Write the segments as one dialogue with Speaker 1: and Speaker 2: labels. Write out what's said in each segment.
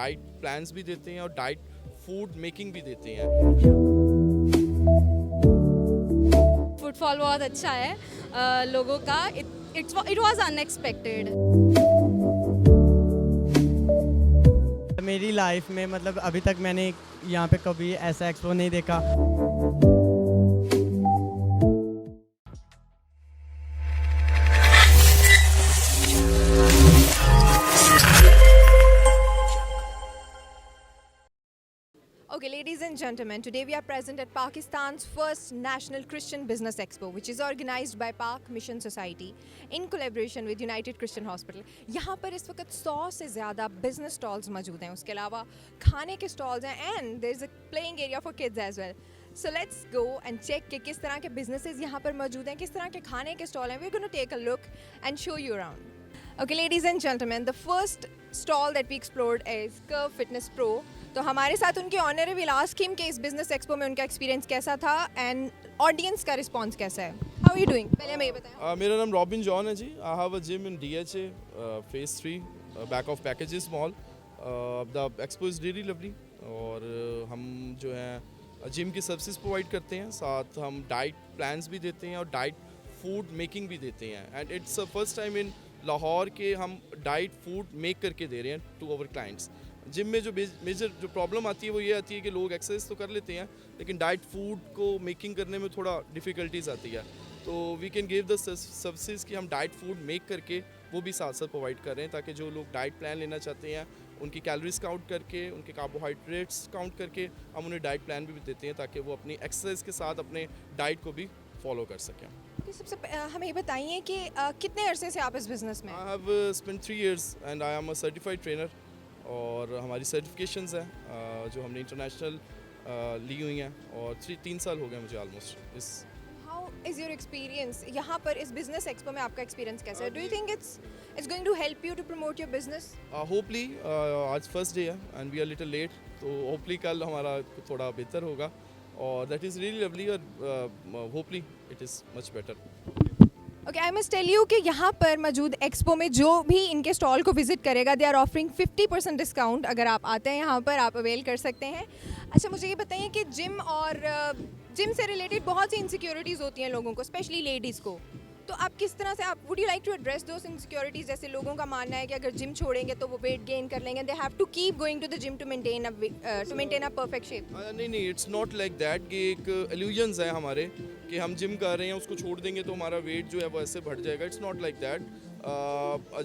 Speaker 1: Diet plans भी देते हैं और डाइट फूड मेकिंग भी देते हैं।
Speaker 2: फुटफॉल बहुत अच्छा है लोगों का। It was unexpected.
Speaker 3: मेरी लाइफ में मतलब अभी तक मैंने यहाँ पे कभी ऐसा एक्सपो नहीं देखा।
Speaker 4: Okay, ladies and gentlemen, today we are present at Pakistan's first National Christian Business Expo, which is organized by Pak Mission Society in collaboration with United Christian Hospital. यहाँ पर इस वक्त 100 से ज़्यादा business stalls मौजूद हैं, उसके अलावा खाने के stalls हैं and there is a playing area for kids as well. So let's go and check कि किस तरह के businesses यहाँ पर मौजूद हैं, किस तरह के खाने के stall हैं. We're going to take a look and show you around. Okay, ladies and gentlemen, the first stall that we explored is Curve Fitness Pro. तो हमारे साथ उनके ऑनर है, विल आस्क हिम कि इस बिजनेस एक्सपो में उनका एक्सपीरियंस कैसा था एंड ऑडियंस का रिस्पांस कैसा है. How are you doing? पहले हमें ये बताएं.
Speaker 1: मेरा नाम रॉबिन जॉन है जी. I have a gym in DHA phase 3 back of packages mall. The expo is really lovely और हम जो है जिम की सर्विसेज प्रोवाइड करते हैं, साथ हम डाइट प्लान्स भी देते हैं और डाइट फूड मेकिंग भी देते हैं. And it's first time in Lahore के हम डाइट फूड मेक करके दे रहे हैं टू आवर क्लाइंट्स. जिम में जो मेजर जो प्रॉब्लम आती है वो ये आती है कि लोग एक्सरसाइज तो कर लेते हैं लेकिन डाइट फूड को मेकिंग करने में थोड़ा डिफ़िकल्टीज आती है. तो we can give the services कि हम डाइट फूड मेक करके वो भी साथ साथ प्रोवाइड कर रहे हैं, ताकि जो लोग डाइट प्लान लेना चाहते हैं उनकी कैलोरीज काउंट करके, उनके कार्बोहाइड्रेट्स काउंट करके हम उन्हें डाइट प्लान भी देते हैं ताकि वो अपनी एक्सरसाइज के साथ अपने डाइट को भी फॉलो कर सकें.
Speaker 4: सबसे हमें ये बताइए कि कितने अरसे से आप इस बिजनेस में?
Speaker 1: I have spent 3 years and I am a certified trainer और हमारी सर्टिफिकेशंस हैं जो हमने इंटरनेशनल ली हुई हैं और 3 साल हो गए मुझे ऑलमोस्ट इस.
Speaker 4: हाउ इज़ योर एक्सपीरियंस यहाँ पर इस बिजनेस एक्सपो में? आपका एक्सपीरियंस कैसा है? Do you think it's going to help you to promote your business?
Speaker 1: Hopefully आज फर्स्ट डे है and we are little late, तो होपली कल हमारा थोड़ा बेहतर होगा और दैट इज़ रियली लवली और hopefully it is much better.
Speaker 4: Okay, I must tell you कि यहाँ पर मौजूद एक्सपो में जो भी इनके स्टॉल को विजिट करेगा दे आर ऑफरिंग 50% डिस्काउंट. अगर आप आते हैं यहाँ पर आप अवेल कर सकते हैं. अच्छा, मुझे ये बताइए कि जिम से रिलेटेड बहुत सी इनसिक्योरिटीज़ होती हैं लोगों को, स्पेशली लेडीज़ को. तो आप किस तरह से would you like to address those insecurities? जैसे लोगों का मानना है कि अगर जिम छोड़ेंगे तो वो वेट गेन कर लेंगे, they have to keep going to the gym to maintain a perfect shape.
Speaker 1: नहीं, इट्स नॉट लाइक दैट कि एक इल्यूजन्स है हमारे कि हम जिम कर रहे हैं उसको छोड़ देंगे तो हमारा वेट जो है वो ऐसे बढ़ जाएगा. It's not like that.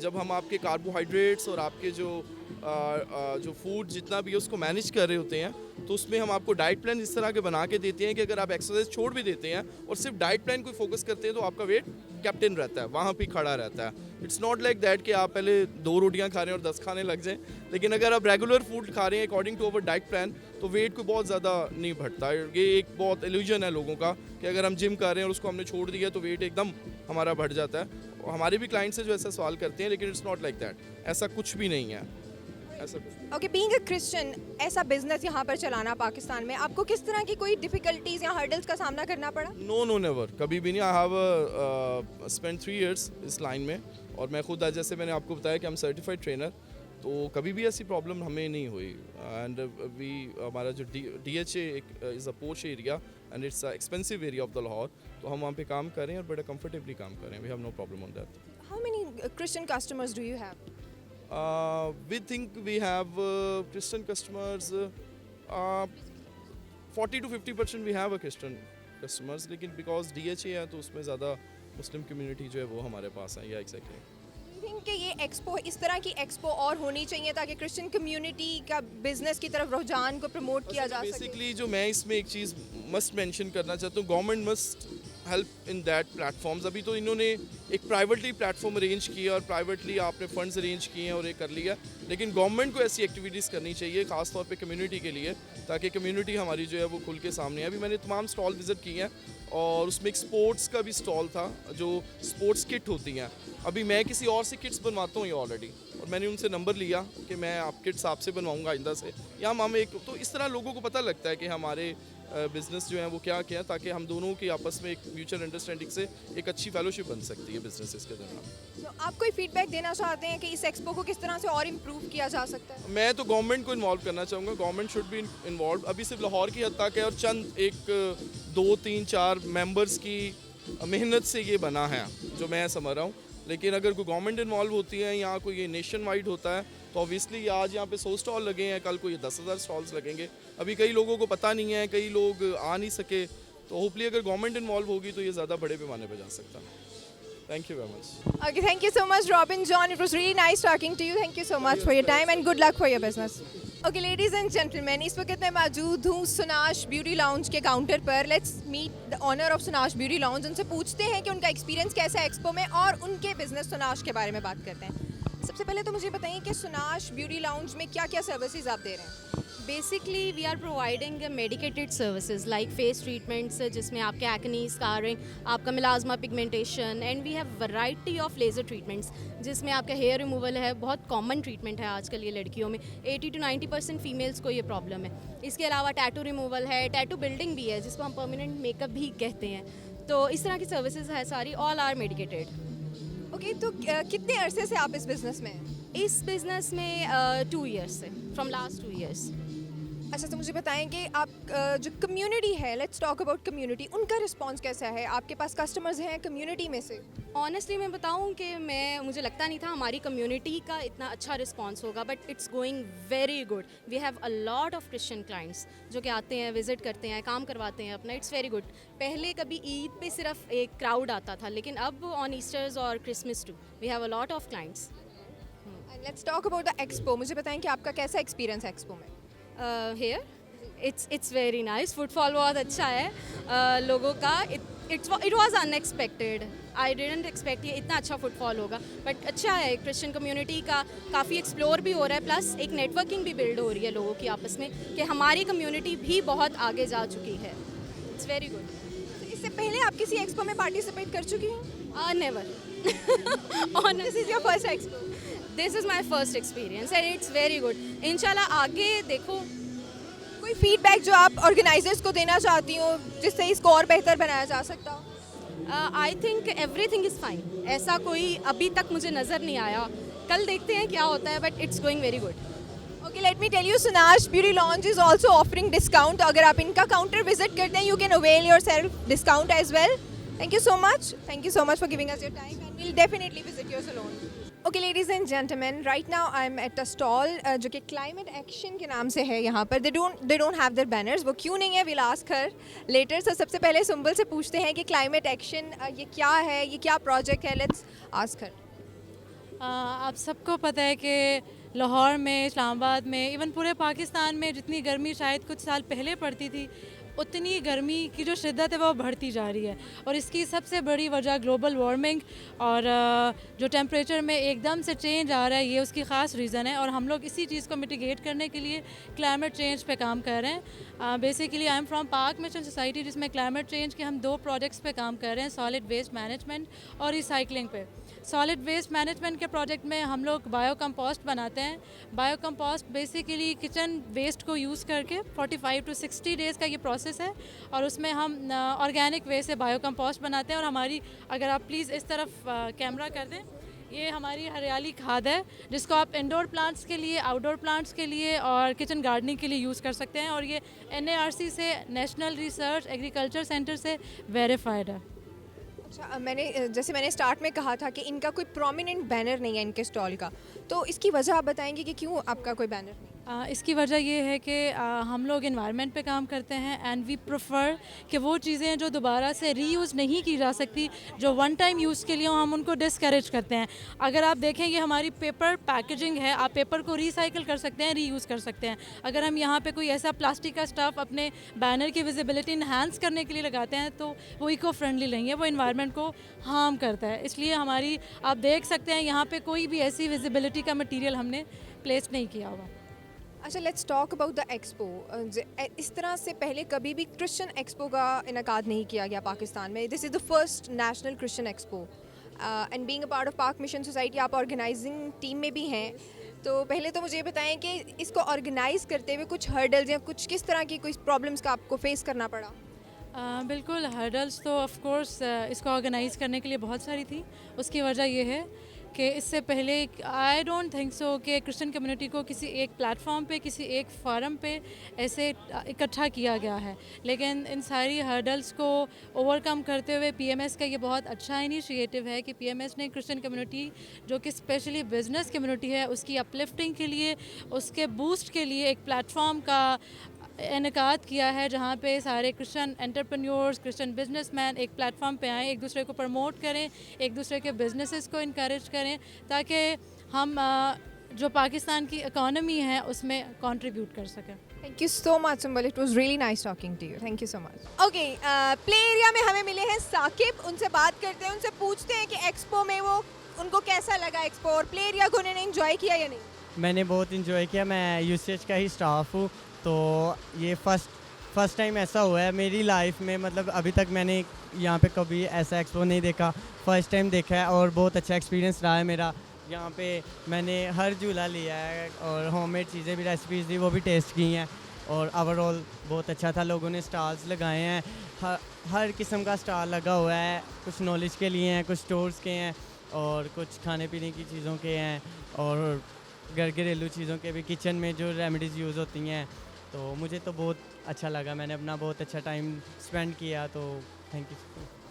Speaker 1: जब हम आपके कार्बोहाइड्रेट्स और आपके जो फूड जितना भी है उसको मैनेज कर रहे होते हैं तो उसमें हम आपको डाइट प्लान इस तरह के बना के देते हैं कि अगर आप एक्सरसाइज छोड़ भी देते हैं और सिर्फ डाइट प्लान को फोकस करते हैं तो आपका वेट कैप्टन रहता है, वहाँ पे खड़ा रहता है. इट्स नॉट लाइक दैट कि आप पहले 2 रोटियां खा रहे हैं और 10 खाने लग जाएं, लेकिन अगर आप रेगुलर फूड खा रहे हैं according to our diet plan तो वेट को बहुत ज़्यादा नहीं बढ़ता. ये एक बहुत इल्यूजन है लोगों का कि अगर हम जिम कर रहे हैं और उसको हमने छोड़ दिया तो वेट एकदम हमारा बढ़ जाता है. और हमारे भी क्लाइंट्स हैं जो ऐसा सवाल करते हैं, लेकिन इट्स नॉट लाइक दैट. ऐसा कुछ भी नहीं है.
Speaker 4: ओके, बीइंग अ क्रिश्चियन ऐसा बिजनेस यहाँ पर चलाना पाकिस्तान में, आपको किस तरह की कोई डिफिकल्टीज या हर्डल्स का सामना करना पड़ा?
Speaker 1: नो नेवर, कभी भी नहीं. आई हैव स्पेंट 3 years इस लाइन में और मैं खुद आज जैसे मैंने आपको बताया कि हम सर्टिफाइड ट्रेनर, तो कभी भी ऐसी प्रॉब्लम हमें नहीं हुई. एंड हमारा जो DHA इज़ अ पोश area and it's a expensive area of the Lahore, तो हम वहाँ पे काम कर रहे हैं और बड़ा कंफर्टेबली काम कर रहे हैं. We have no problem on that.
Speaker 4: How many Christian customers do you have?
Speaker 1: We think we have Christian customers. 40 to 50% we have a Christian customers, लेकिन because DHA है तो उसमें ज़्यादा मुस्लिम कम्युनिटी जो है वो हमारे पास है. या एग्जैक्टली.
Speaker 4: थिंक कि ये एक्सपो, इस तरह की एक्सपो और होनी चाहिए ताकि क्रिश्चियन कम्युनिटी का बिजनेस की तरफ रुझान को प्रमोट किया जा सके.
Speaker 1: बेसिकली जो मैं इसमें एक चीज़ मस्ट मेंशन करना चाहता हूँ, government must help in that platforms. अभी तो इन्होंने एक प्राइवेटली प्लेटफॉर्म अरेंज किया और प्राइवेटली आपने फंड्स अरेंज किए हैं और ये कर लिया, लेकिन गवर्नमेंट को ऐसी एक्टिविटीज़ करनी चाहिए ख़ास तौर पे कम्युनिटी के लिए, ताकि कम्युनिटी हमारी जो है वो खुल के सामने है. अभी मैंने तमाम स्टॉल विज़िट किए हैं और उसमें एक स्पोर्ट्स का भी स्टॉल था, जो स्पोर्ट्स किट होती हैं. अभी मैं किसी और से किट्स बनवाता हूँ ये ऑलरेडी, और मैंने उनसे नंबर लिया कि मैं आप किट्स आपसे बनवाऊँगा आइंदा से, या हम एक तो इस तरह लोगों को पता लगता है कि हमारे बिज़नेस जो है वो क्या क्या है, ताकि हम दोनों की आपस में एक म्यूचुअल अंडरस्टैंडिंग से एक अच्छी फेलोशिप बन सकती है बिजनेसेस के दौरान।
Speaker 4: तो आप कोई फीडबैक देना चाहते हैं कि इस एक्सपो को किस तरह से और इम्प्रूव किया जा सकता है?
Speaker 1: मैं तो गवर्नमेंट को इन्वॉल्व करना चाहूँगा, गवर्नमेंट शुड बी इन्वॉल्व। अभी सिर्फ लाहौर की हद तक है और चंद एक 2 3 4 मेंबर्स की मेहनत से ये बना है जो मैं समझ रहा हूँ। लेकिन अगर कोई गवर्नमेंट इन्वॉल्व होती है, यहाँ कोई ये नेशन वाइड होता है, तो ऑब्वियसली आज यहाँ पे 100 स्टॉल लगे हैं, कल को ये 10,000 स्टॉल्स लगेंगे। अभी कई लोगों को पता नहीं है, कई लोग आ नहीं सके, तो होपली अगर गवर्नमेंट इन्वॉल्व होगी तो ये ज़्यादा बड़े पैमाने पर जा सकता है। Thank you very much.
Speaker 4: Okay, thank you so much, Robin John. It was really nice talking to you. Thank you so much for your time and good luck for your business. Okay, ladies and gentlemen, इस वक्त मैं मौजूद हूँ Sunash beauty lounge के counter पर. Let's meet the owner of Sunash beauty lounge. उनसे पूछते हैं कि उनका एक्सपीरियंस कैसा है एक्सपो में और उनके बिजनेस सुनाश के बारे में बात करते हैं. सबसे पहले तो मुझे बताइए कि सुनाश ब्यूटी लाउंज में क्या क्या सर्विसेज आप दे रहे हैं?
Speaker 2: Basically, we are providing medicated services like face treatments, जिसमें आपके acne, scarring, आपका melasma pigmentation, and we have variety of laser treatments, जिसमें आपका hair removal है, बहुत common treatment है आजकल ये लड़कियों में. 80 to 90% फीमेल्स को ये प्रॉब्लम है. इसके अलावा टैटू रिमूवल है, टैटू बिल्डिंग भी है, जिसको हम परमानेंट मेकअप भी कहते हैं. तो इस तरह की सर्विसेज है सारी, ऑल आर मेडिकेटेड.
Speaker 4: ओके, तो कितने अरसे से आप इस बिजनेस में हैं?
Speaker 2: इस बिजनेस में 2 years से, फ्रॉम लास्ट 2 years.
Speaker 4: अच्छा, तो मुझे बताएं कि आप जो कम्युनिटी है, लेट्स टॉक अबाउट कम्युनिटी, उनका रिस्पांस कैसा है? आपके पास कस्टमर्स हैं कम्युनिटी में से?
Speaker 2: ऑनेस्टली मैं बताऊं कि मुझे लगता नहीं था हमारी कम्युनिटी का इतना अच्छा रिस्पांस होगा, but it's going very good. We have a lot of Christian clients जो कि आते हैं, विजिट करते हैं, काम करवाते हैं अपना. It's very good. पहले कभी ईद पे सिर्फ एक क्राउड आता था, लेकिन अब ऑन ईस्टर्स और Christmas too we have a lot of clients.
Speaker 4: Let's talk about the expo. मुझे बताएं कि आपका कैसा एक्सपीरियंस है एक्सपो में?
Speaker 2: Here it's very nice. Footfall बहुत अच्छा है लोगों का. It was unexpected. I didn't expect ये इतना अच्छा फुटफॉल होगा, बट अच्छा है. क्रिश्चियन कम्युनिटी का काफ़ी एक्सप्लोर भी हो रहा है, प्लस एक नेटवर्किंग भी बिल्ड हो रही है लोगों की आपस में कि हमारी कम्युनिटी भी बहुत आगे जा चुकी है. It's very good.
Speaker 4: इससे पहले आप किसी एक्सपो में पार्टिसिपेट कर चुकी हैं?
Speaker 2: Never.
Speaker 4: This is your first expo?
Speaker 2: This is my first experience and it's very good. इंशाल्लाह आगे देखो.
Speaker 4: कोई फीडबैक जो आप ऑर्गेनाइजर्स को देना चाहती हो जिससे इसको और बेहतर बनाया जा सकता हो?
Speaker 2: I think everything is fine. ऐसा कोई अभी तक मुझे नज़र नहीं आया. कल देखते हैं क्या होता है, but it's going very good.
Speaker 4: Okay, let me tell you, Sunash beauty lounge is also offering discount. अगर आप इनका काउंटर विजिट करते हैं, you can avail your self discount as well. Thank you so much. Thank you so much for giving us your time and we'll definitely visit your salon. Okay ladies and gentleman, right now I am at a stall जो कि climate action के नाम से है. यहाँ पर they don't have their banners. वो क्यों नहीं है, विल आस्क हर लेटर. सो सबसे पहले सुंबल से पूछते हैं कि क्लाइमेट एक्शन ये क्या है, ये क्या प्रोजेक्ट है. Let's ask her.
Speaker 5: आप सबको पता है कि लाहौर में, इस्लामाबाद में, इवन पूरे पाकिस्तान में जितनी गर्मी शायद कुछ साल पहले पड़ती थी, उतनी गर्मी की जो शिद्दत है वो बढ़ती जा रही है. और इसकी सबसे बड़ी वजह ग्लोबल वार्मिंग और जो टेम्परेचर में एकदम से चेंज आ रहा है, ये उसकी ख़ास रीज़न है. और हम लोग इसी चीज़ को मिटिगेट करने के लिए क्लाइमेट चेंज पे काम कर रहे हैं. Basically I am from Pak Mission Society, जिसमें क्लाइमेट चेंज के हम 2 प्रोजेक्ट्स पे काम कर रहे हैं, सॉलिड वेस्ट मैनेजमेंट और रिसाइकलिंग पे. सॉलिड वेस्ट मैनेजमेंट के प्रोजेक्ट में हम लोग बायो कंपोस्ट बनाते हैं. Bio compost basically kitchen waste को यूज़ करके 45 to 60 डेज़ का ये प्रोसेस है, और उसमें हम ऑर्गेनिक वे से बायो कंपोस्ट बनाते हैं. और हमारी, अगर आप प्लीज़ इस तरफ कैमरा कर दें, ये हमारी हरियाली खाद है जिसको आप इंडोर प्लांट्स के लिए, आउटडोर प्लांट्स के लिए और किचन गार्डनिंग के लिए यूज़ कर सकते हैं. और ये NARC से, नेशनल रिसर्च एग्रीकल्चर सेंटर से वेरीफाइड है.
Speaker 4: अच्छा, मैंने स्टार्ट में कहा था कि इनका कोई प्रोमिनेंट बैनर नहीं है इनके स्टॉल का, तो इसकी वजह आप बताएंगे कि क्यों आपका कोई बैनर नहीं?
Speaker 5: इसकी वजह ये है कि हम लोग इन्वायरमेंट पे काम करते हैं एंड वी प्रेफर कि वो चीज़ें जो दोबारा से रीयूज़ नहीं की जा सकती, जो वन टाइम यूज़ के लिए हम उनको डिस्करेज करते हैं. अगर आप देखें, ये हमारी पेपर पैकेजिंग है. आप पेपर को रिसाइकिल कर सकते हैं, रीयूज़ कर सकते हैं. अगर हम यहाँ पे कोई ऐसा प्लास्टिक का स्टफ़ अपने बैनर की विजिबिलिटी इन्हांस करने के लिए लगाते हैं, तो वो इको फ्रेंडली नहीं है, वो इन्वायरमेंट को हार्म करता है. इसलिए हमारी, आप देख सकते हैं यहाँ पे कोई भी ऐसी विजिबिलिटी का मटीरियल हमने प्लेस नहीं किया हुआ.
Speaker 4: अच्छा, let's talk about the expo. इस तरह से पहले कभी भी क्रिश्चियन एक्सपो का इनकाद नहीं किया गया पाकिस्तान में. This is the first national Christian expo and being a part of पाक मिशन सोसाइटी, आप ऑर्गेनाइजिंग टीम में भी हैं. तो पहले तो मुझे ये बताएं कि इसको ऑर्गेनाइज करते हुए कुछ हर्डल्स या कुछ किस तरह की कोई प्रॉब्लम्स का आपको फेस करना पड़ा?
Speaker 5: बिल्कुल, हर्डल्स तो ऑफ कोर्स इसको ऑर्गेनाइज़ करने के लिए बहुत सारी थी। उसकी वजह ये है कि इससे पहले आई डोंट थिंक सो कि क्रिश्चियन कम्युनिटी को किसी एक प्लेटफॉर्म पे, किसी एक फोरम पे ऐसे इकट्ठा किया गया है। लेकिन इन सारी हर्डल्स को ओवरकम करते हुए पीएमएस का ये बहुत अच्छा इनिशिएटिव है कि पीएमएस ने क्रिश्चियन कम्युनिटी, जो कि स्पेशली बिजनेस कम्युनिटी है, उसकी अपलिफ्टिंग के लिए, उसके बूस्ट के लिए एक प्लेटफॉर्म का इनकाद किया है, जहाँ पे सारे क्रिश्चियन एंटरप्रेन्योर्स, क्रिश्चियन बिजनेसमैन एक प्लेटफॉर्म पे आएँ, एक दूसरे को प्रमोट करें, एक दूसरे के बिजनेसेस को इनकरेज करें, ताकि हम जो पाकिस्तान की इकोनॉमी है उसमें कंट्रीब्यूट कर सकें।
Speaker 4: Thank you so much, Sumbal. It was really nice talking to you. Thank you so much. Okay, play area में हमें मिले हैं साकिब। उनसे बात करते हैं, उनसे पूछते हैं कि एक्सपो में वो उनको कैसा लगा एक्सपो, और प्ले एरिया को उन्होंने एंजॉय किया या नहीं?
Speaker 3: मैंने बहुत इंजॉय किया। मैं यूसीएच का ही स्टाफ हूँ, तो ये फर्स्ट टाइम ऐसा हुआ है मेरी लाइफ में। मतलब अभी तक मैंने यहाँ पे कभी ऐसा एक्सपो नहीं देखा, फर्स्ट टाइम देखा है और बहुत अच्छा एक्सपीरियंस रहा है मेरा। यहाँ पे मैंने हर झूला लिया है और होममेड चीज़ें भी, रेसिपीज़ थी वो भी टेस्ट की हैं, और ओवरऑल बहुत अच्छा था। लोगों ने स्टॉल्स लगाए हैं, हर किस्म का स्टॉल लगा हुआ है। कुछ नॉलेज के लिए हैं, कुछ स्टोर्स के हैं, और कुछ खाने पीने की चीज़ों के हैं, और घरेलू चीज़ों के भी, किचन में जो रेमेडीज़ यूज़ होती हैं। तो मुझे तो बहुत अच्छा लगा, मैंने अपना बहुत अच्छा टाइम स्पेंड किया, तो थैंक यू।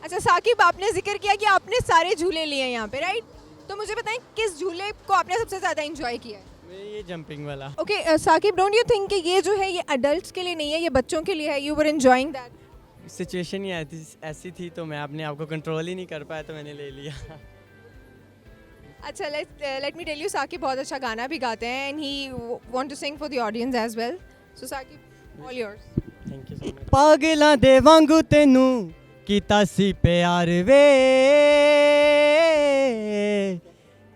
Speaker 4: अच्छा साकिब, आपने जिक्र किया कि आपने सारे झूले लिए हैं यहाँ पे, राइट? तो मुझे बताएं किस झूले को आपने सबसे ज़्यादा एंजॉय किया है?
Speaker 3: ये जंपिंग वाला।
Speaker 4: Okay Saqib, don't you think कि ये जो है ये अडल्ट्स के लिए नहीं है, ये बच्चों के लिए है? You were enjoying that?
Speaker 3: Situation ही ऐसी थी, तो मैं अपने आप को कंट्रोल ही नहीं कर पाया, तो मैंने ले लिया।
Speaker 4: अच्छा, let me tell you, Saqib बहुत अच्छा गाना भी गाते हैं, and he want to sing for the audience as well. So Saqib, all yours.
Speaker 3: Thank you so much. पागलां दे वांगू तेनू कीता सी प्यार वे,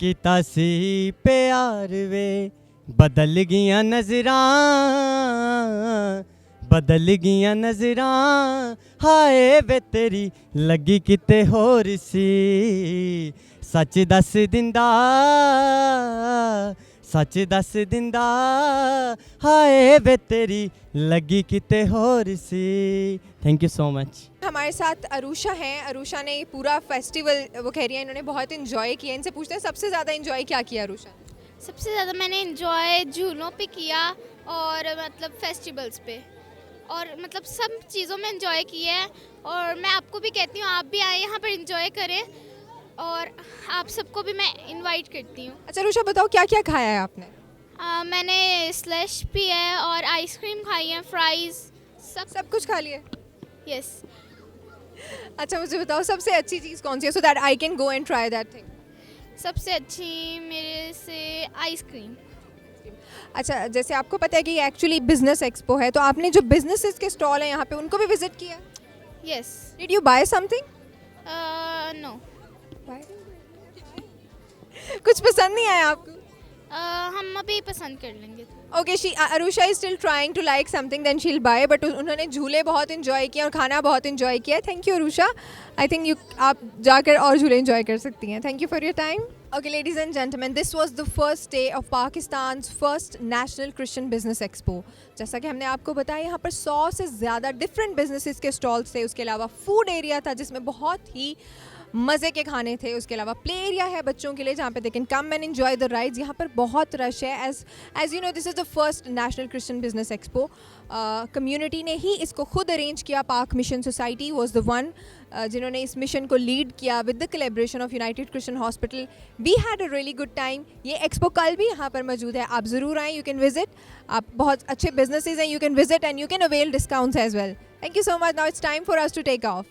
Speaker 3: कीता सी प्यार वे, बदल गियां नज़रां, बदल गियां नज़रां, हाय वे तेरी लगी किते होर सी, सच दस दिंदा, सच दस दिंदा, हाय वे तेरी लगी किते होर सी। Thank you so much.
Speaker 4: हमारे साथ अरुषा हैं। अरुषा ने पूरा फेस्टिवल, वो कह रही है इन्होंने बहुत इन्जॉय किया। इनसे पूछते हैं सबसे ज़्यादा इन्जॉय क्या किया अरुषा ने?
Speaker 6: सबसे ज़्यादा मैंने इन्जॉय झूलों पे किया, और मतलब फेस्टिवल्स पे, और मतलब सब चीज़ों में इन्जॉय किया है। और मैं आपको भी कहती हूँ, आप भी आए यहाँ पर इन्जॉय करें, और आप सबको भी मैं इनवाइट करती हूँ।
Speaker 4: अच्छा अरुषा, बताओ क्या क्या खाया है आपने?
Speaker 6: मैंने स्लश पी है और आइसक्रीम खाई है, फ्राइज़,
Speaker 4: सब कुछ खा लिया?
Speaker 6: यस।
Speaker 4: अच्छा मुझे बताओ सबसे अच्छी चीज़ कौन सी है, so that I can go and try that thing?
Speaker 6: सबसे अच्छी मेरे से आइसक्रीम।
Speaker 4: अच्छा, जैसे आपको पता है कि ये एक्चुअली बिजनेस एक्सपो है, तो आपने जो बिजनेसेस के स्टॉल हैं यहाँ पे उनको भी विजिट किया?
Speaker 6: Yes.
Speaker 4: Did you buy something?
Speaker 6: No.
Speaker 4: कुछ पसंद नहीं आया आपको?
Speaker 6: हम अभी पसंद कर लेंगे।
Speaker 4: Okay, Arusha is still trying to like something, then she will buy, but उन्होंने झूले बहुत एंजॉय किए और खाना बहुत एंजॉय किया। Thank you Arusha. I think आप जाकर और झूले एंजॉय कर सकती हैं। Thank you for your time. Okay, ladies and gentlemen, this was the first day of Pakistan's first National Christian Business Expo. जैसा कि हमने आपको बताया, यहाँ पर 100 से ज़्यादा डिफरेंट बिजनेसेस के स्टॉल्स थे। उसके अलावा फूड एरिया था जिसमें बहुत ही मज़े के खाने थे। उसके अलावा प्ले एरिया है बच्चों के लिए जहाँ पे they can come and enjoy the rides. यहाँ पर बहुत रश है। As you know, this is the first national Christian business expo. Community ने ही इसको खुद अरेंज किया। Pak Mission Society was the one जिन्होंने इस मिशन को लीड किया with the collaboration of United Christian Hospital. We had a really good time. ये एक्सपो कल भी यहाँ पर मौजूद है, आप ज़रूर आएँ। You can visit. आप बहुत अच्छे बिजनेसेस हैं, you can visit and you can avail discounts as well. Thank you so much. Now it's time for us to take of.